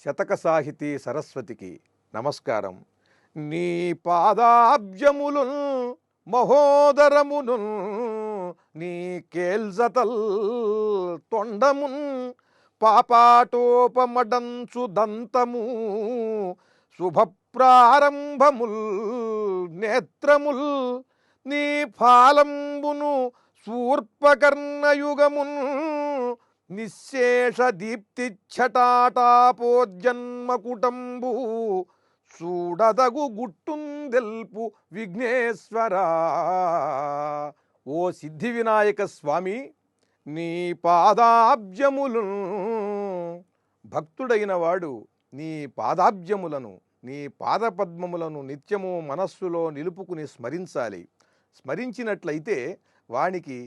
శతక సాహితీ సరస్వతికి నమస్కారం. నీ పాదాబ్జములు మహోదరమును నీ కేల్జతల్ తొండమున్ పాపాటోపమడంచు దంతము శుభప్రారంభముల్ నేత్రముల్ నీ ఫాలంబును శూర్పకర్ణయుగమున్ నిశేష దీప్తిచ్చటాటాపోజన్మకుటంబు చూడదగు గుట్టుందెల్పు విఘ్నేశ్వరా. ఓ సిద్ధి వినాయక స్వామి, నీ పాదాబ్జములు, భక్తుడైన వాడు నీ పాదాబ్జములను, నీ పాదపద్మములను నిత్యము మనస్సులో నిలుపుకుని స్మరించాలి. స్మరించినట్లయితే వానికి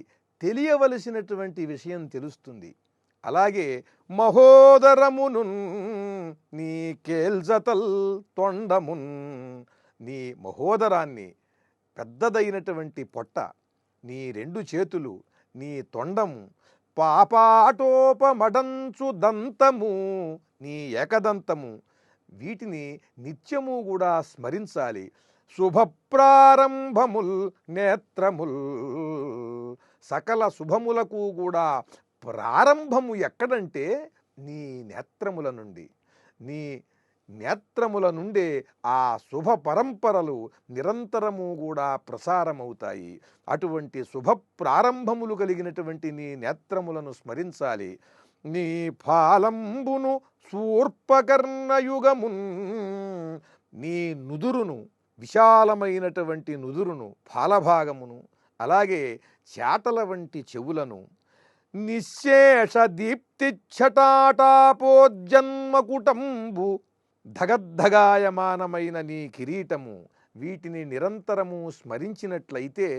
తెలియవలసినటువంటి విషయం తెలుస్తుంది. అలాగే మహోదరమును నీ కేల్జతల్ తొండమున్, నీ మహోదరాన్ని, పెద్దదైనటువంటి పొట్ట, నీ రెండు చేతులు, నీ తొండము, పాపాటోపమడంచు దంతము, నీ ఏకదంతము, వీటిని నిత్యము కూడా స్మరించాలి. శుభప్రారంభముల్ నేత్రముల్, సకల శుభములకు కూడా ప్రారంభము ఎక్కడంటే నీ నేత్రముల నుండి. నీ నేత్రముల నుండే ఆ శుభ పరంపరలు నిరంతరము కూడా ప్రసారమవుతాయి. అటువంటి శుభ ప్రారంభములు కలిగినటువంటి నీ నేత్రములను స్మరించాలి. నీ ఫాలంబును శూర్పకర్ణయుగమున్, నీ నుదురును, విశాలమైనటువంటి నుదురును, ఫాలభాగమును, అలాగే చాటల వంటి చెవులను, నిశేష దీప్తిచ్చటాటాపోజన్మకుటంబు, ధగద్ధగాయమానమైన నీ కిరీటము, వీటిని నిరంతరము స్మరించినట్లయితే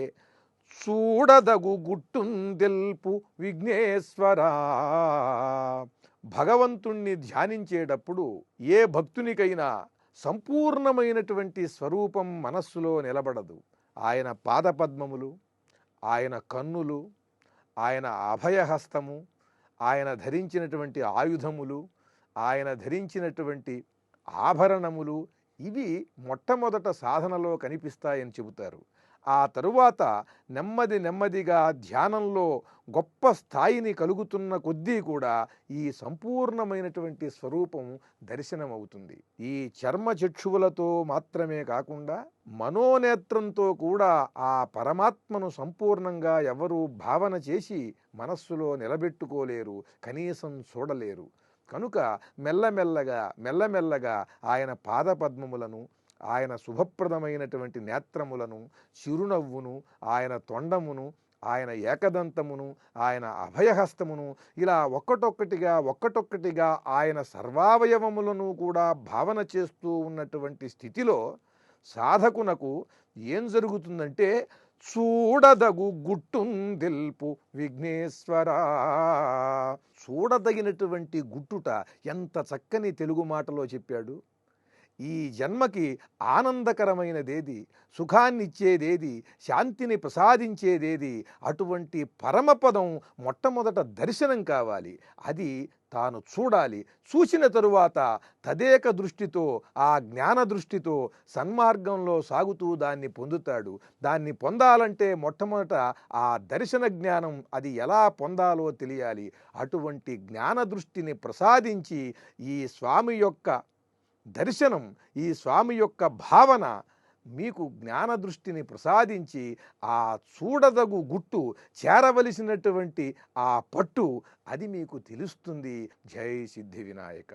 చూడదగు గుట్టుందెల్పు విఘ్నేశ్వరా. భగవంతుణ్ణి ధ్యానించేటప్పుడు ఏ భక్తునికైనా సంపూర్ణమైనటువంటి స్వరూపం మనస్సులో నిలబడదు. ఆయన పాదపద్మములు, ఆయన కన్నులు, ఆయన అభయహస్తము, ఆయన ధరించినటువంటి ఆయుధములు, ఆయన ధరించినటువంటి ఆభరణములు, ఇవి మొట్టమొదట సాధనలో కనిపిస్తాయని చెబుతారు. ఆ తరువాత నెమ్మది నెమ్మదిగా ధ్యానంలో గొప్ప స్థాయిని కలుగుతున్న కొద్దీ కూడా ఈ సంపూర్ణమైనటువంటి స్వరూపం దర్శనమవుతుంది. ఈ చర్మ చక్షువులతో మాత్రమే కాకుండా మనోనేత్రంతో కూడా ఆ పరమాత్మను సంపూర్ణంగా ఎవరూ భావన చేసి మనస్సులో నిలబెట్టుకోలేరు, కనీసం చూడలేరు. కనుక మెల్లమెల్లగా ఆయన పాదపద్మములను, ఆయన శుభప్రదమైనటువంటి నేత్రములను, చిరునవ్వును, ఆయన తొండమును, ఆయన ఏకదంతమును, ఆయన అభయహస్తమును, ఇలా ఒక్కటొక్కటిగా ఆయన సర్వావయవములను కూడా భావన చేస్తూ ఉన్నటువంటి స్థితిలో సాధకునకు ఏం జరుగుతుందంటే చూడదగు గుట్టుందెల్పు విఘ్నేశ్వరా. చూడదగినటువంటి గుట్టుట ఎంత చక్కని తెలుగు మాటలో చెప్పాడు. ఈ జన్మకి ఆనందకరమైనదేది, సుఖాన్నిచ్చేదేది, శాంతిని ప్రసాదించేదేది, అటువంటి పరమపదం మొట్టమొదట దర్శనం కావాలి. అది తాను చూడాలి. చూసిన తరువాత తదేక దృష్టితో, ఆ జ్ఞాన దృష్టితో సన్మార్గంలో సాగుతూ దాన్ని పొందుతాడు. దాన్ని పొందాలంటే మొట్టమొదట ఆ దర్శన జ్ఞానం, అది ఎలా పొందాలో తెలియాలి. అటువంటి జ్ఞాన దృష్టిని ప్రసాదించి ఈ స్వామి యొక్క దర్శనం, ఈ స్వామి యొక్క భావన మీకు జ్ఞాన దృష్టిని ప్రసాదించి ఆ చూడదగు గుట్టు, చేరవలసినటువంటి ఆ పట్టు, అది మీకు తెలుస్తుంది. జై సిద్ధి వినాయక.